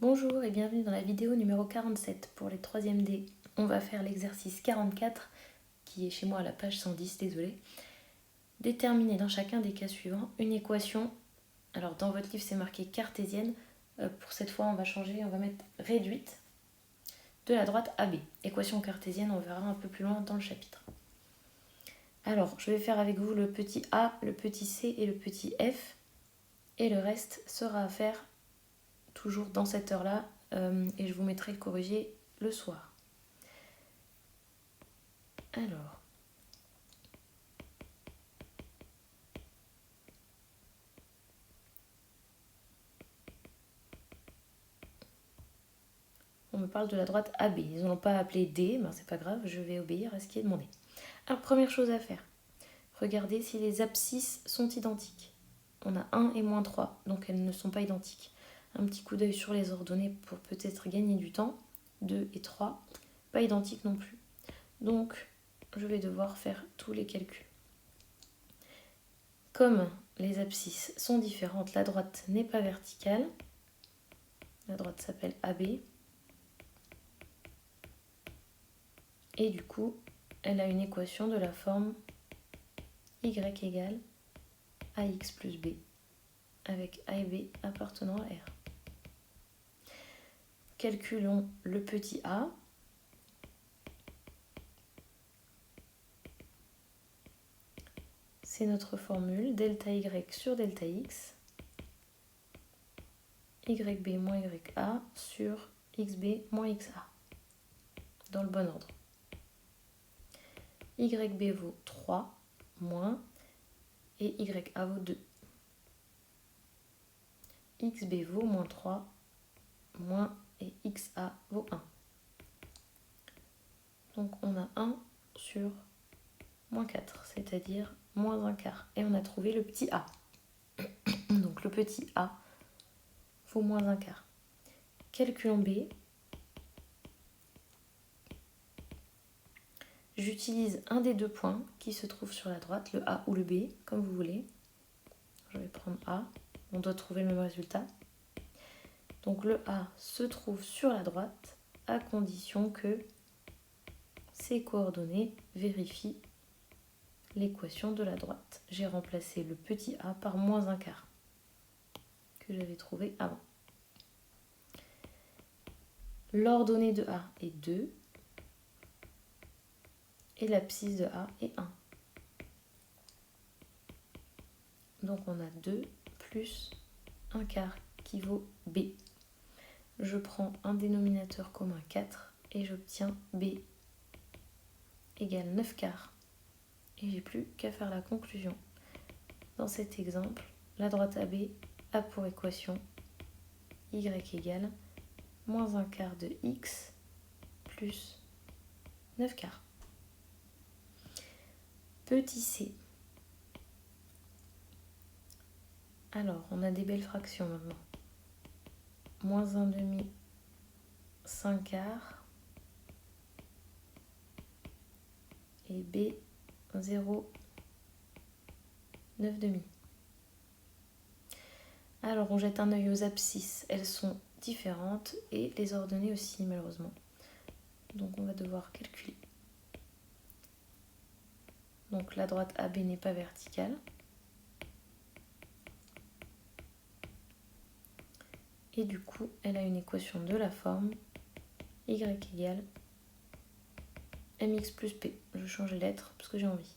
Bonjour et bienvenue dans la vidéo numéro 47 pour les 3e D. On va faire l'exercice 44 qui est chez moi à la page 110, désolé. Déterminer dans chacun des cas suivants une équation. Alors dans votre livre c'est marqué cartésienne. Pour cette fois on va changer, on va mettre réduite de la droite AB. Équation cartésienne, on verra un peu plus loin dans le chapitre. Alors je vais faire avec vous le petit A, le petit C et le petit F. Et le reste sera à faire toujours dans cette heure-là, et je vous mettrai le corrigé le soir. Alors, on me parle de la droite AB. Ils n'ont pas appelé D, ben c'est pas grave, je vais obéir à ce qui est demandé. Alors, première chose à faire, regardez si les abscisses sont identiques. On a 1 et moins 3, donc elles ne sont pas identiques. Un petit coup d'œil sur les ordonnées pour peut-être gagner du temps. 2 et 3, pas identiques non plus. Donc, je vais devoir faire tous les calculs. Comme les abscisses sont différentes, la droite n'est pas verticale. La droite s'appelle AB. Et du coup, elle a une équation de la forme y égale ax plus b, avec a et b appartenant à R. Calculons le petit a. C'est notre formule, delta y sur delta x, yb moins ya sur xb moins xa, dans le bon ordre. Yb vaut 3 moins, et ya vaut 2. Xb vaut moins 3 moins, et xa vaut 1. Donc on a 1 sur moins 4, c'est-à-dire moins un quart. Et on a trouvé le petit a. Donc le petit a vaut moins un quart. Calculons b. J'utilise un des deux points qui se trouve sur la droite, le a ou le b, comme vous voulez. Je vais prendre a. On doit trouver le même résultat. Donc le a se trouve sur la droite à condition que ses coordonnées vérifient l'équation de la droite. J'ai remplacé le petit a par moins un quart que j'avais trouvé avant. L'ordonnée de a est 2 et l'abscisse de a est 1. Donc on a 2 plus un quart qui vaut b. Je prends un dénominateur commun 4 et j'obtiens b égale 9 quarts. Et j'ai plus qu'à faire la conclusion. Dans cet exemple, la droite AB a pour équation y égale moins un quart de x plus 9 quarts. Petit c. Alors, on a des belles fractions maintenant. Moins 1 demi, 5 quarts. Et b, 0, 9 demi. Alors, on jette un œil aux abscisses. Elles sont différentes et les ordonnées aussi, malheureusement. Donc, on va devoir calculer. Donc, la droite AB n'est pas verticale. Et du coup, elle a une équation de la forme y égale mx plus p. Je change les lettres parce que j'ai envie.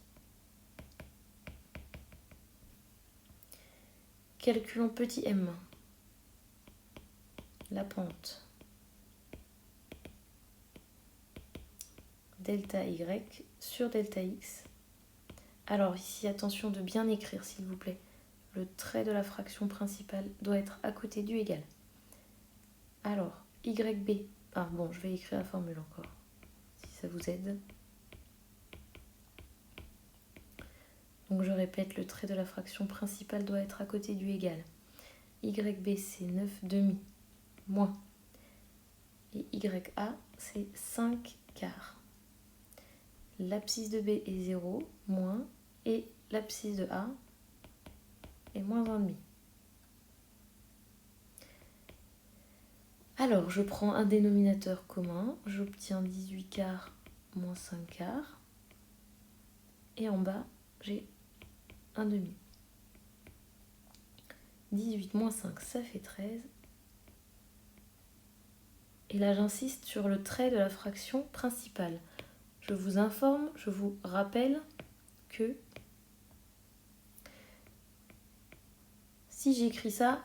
Calculons petit m. La pente. Delta y sur delta x. Alors ici, attention de bien écrire s'il vous plaît. Le trait de la fraction principale doit être à côté du égal. Alors, yb. Ah bon, je vais écrire la formule encore, si ça vous aide. Donc je répète, le trait de la fraction principale doit être à côté du égal. Yb c'est 9 demi moins. Et ya c'est 5 quarts. L'abscisse de b est 0 moins. Et l'abscisse de a est moins 1 demi. Alors, je prends un dénominateur commun, j'obtiens 18 quarts moins 5 quarts. Et en bas, j'ai un demi. 18 moins 5, ça fait 13. Et là, j'insiste sur le trait de la fraction principale. Je vous informe, je vous rappelle que si j'écris ça,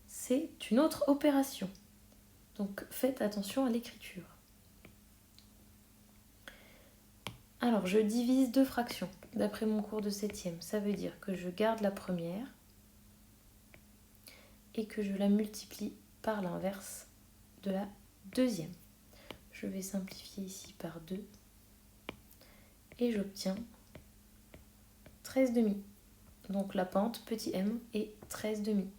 c'est une autre opération. Donc faites attention à l'écriture. Alors, je divise deux fractions d'après mon cours de 7e. Ça veut dire que je garde la première et que je la multiplie par l'inverse de la deuxième. Je vais simplifier ici par 2 et j'obtiens 13 demi. Donc la pente, petit m, est 13 demi.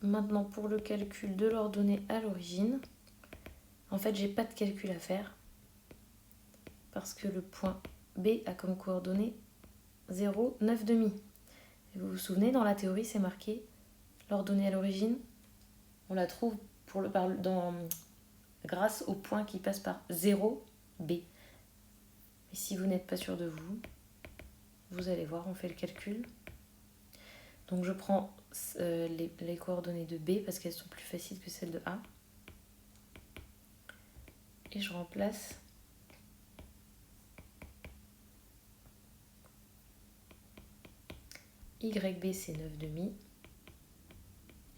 Maintenant, pour le calcul de l'ordonnée à l'origine, en fait, j'ai pas de calcul à faire parce que le point B a comme coordonnée 0, 9 demi. Et vous vous souvenez, dans la théorie, c'est marqué l'ordonnée à l'origine, on la trouve grâce au point qui passe par 0, B. Et si vous n'êtes pas sûr de vous, vous allez voir, on fait le calcul. Donc je prends les coordonnées de B parce qu'elles sont plus faciles que celles de A. Et je remplace YB, c'est 9 demi.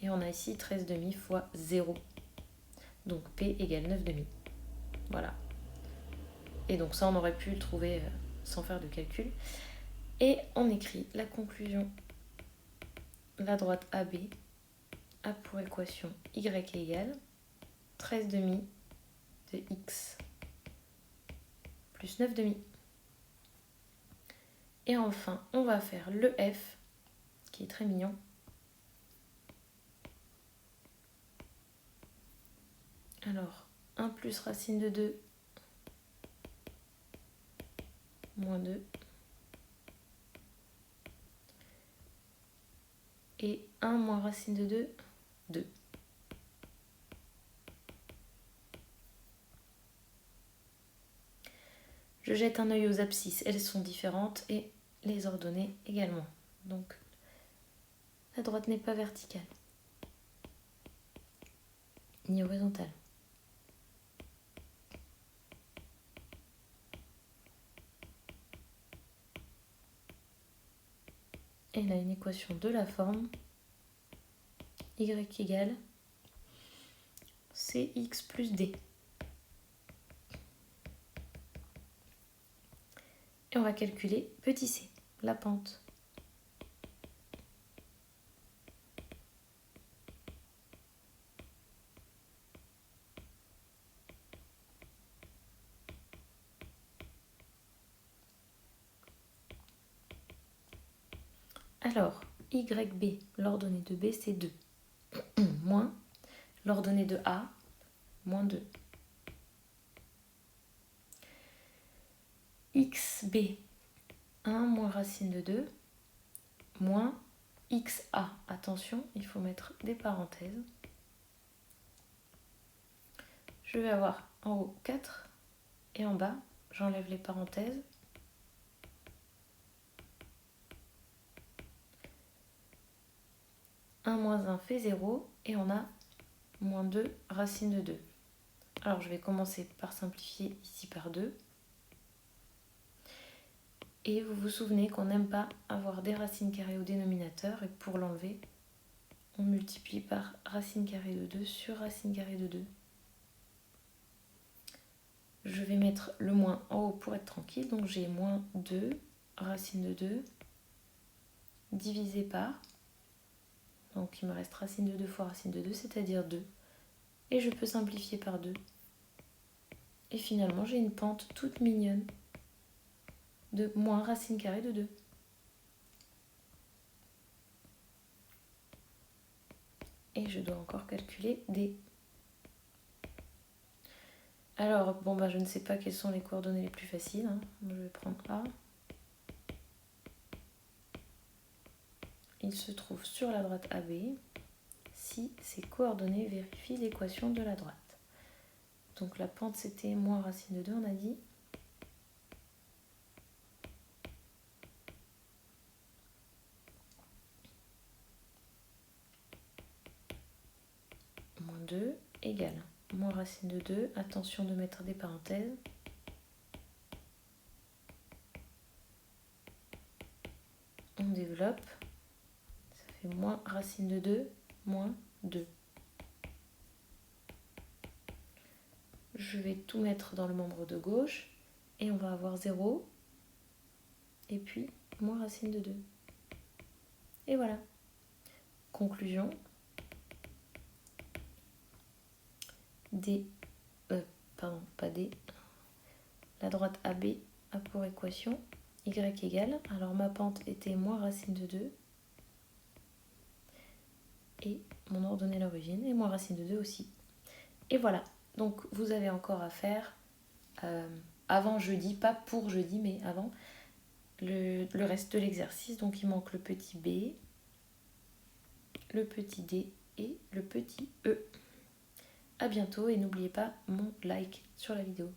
Et on a ici 13 demi fois 0. Donc P égale 9 demi. Voilà. Et donc ça, on aurait pu le trouver sans faire de calcul. Et on écrit la conclusion. La droite AB a pour équation Y égale 13 demi de X plus 9 demi. Et enfin, on va faire le F, qui est très mignon. Alors, 1 plus racine de 2 moins 2. Et 1 moins racine de 2, 2. Je jette un œil aux abscisses, elles sont différentes et les ordonnées également. Donc, la droite n'est pas verticale, ni horizontale. Et là, une équation de la forme y égale cx plus d. Et on va calculer petit c, la pente. Alors, YB, l'ordonnée de B, c'est 2. Moins l'ordonnée de A, moins 2. XB, 1 moins racine de 2, moins XA. Attention, il faut mettre des parenthèses. Je vais avoir en haut 4 et en bas, j'enlève les parenthèses. Un moins 1 fait 0 et on a moins 2 racine de 2. Alors je vais commencer par simplifier ici par 2. Et vous vous souvenez qu'on n'aime pas avoir des racines carrées au dénominateur et pour l'enlever, on multiplie par racine carrée de 2 sur racine carrée de 2. Je vais mettre le moins en haut pour être tranquille, donc j'ai moins 2 racine de 2 divisé par, donc il me reste racine de 2 fois racine de 2, c'est-à-dire 2. Et je peux simplifier par 2. Et finalement, j'ai une pente toute mignonne de moins racine carrée de 2. Et je dois encore calculer D. Alors, bon, je ne sais pas quelles sont les coordonnées les plus faciles. Je vais prendre A. il se trouve sur la droite AB si ces coordonnées vérifient l'équation de la droite. Donc la pente c'était moins racine de 2, on a dit. Moins 2 égale moins racine de 2. Attention de mettre des parenthèses. On développe. Ça fait moins racine de 2, moins 2. Je vais tout mettre dans le membre de gauche et on va avoir 0 et puis moins racine de 2. Et voilà. Conclusion. D, pas D. La droite AB a pour équation y égale, alors ma pente était moins racine de 2 et mon ordonnée à l'origine est moins racine de 2 aussi. Et voilà, donc vous avez encore à faire avant jeudi, pas pour jeudi mais avant le reste de l'exercice. Donc il manque le petit B, le petit D et le petit E. À bientôt et n'oubliez pas mon like sur la vidéo.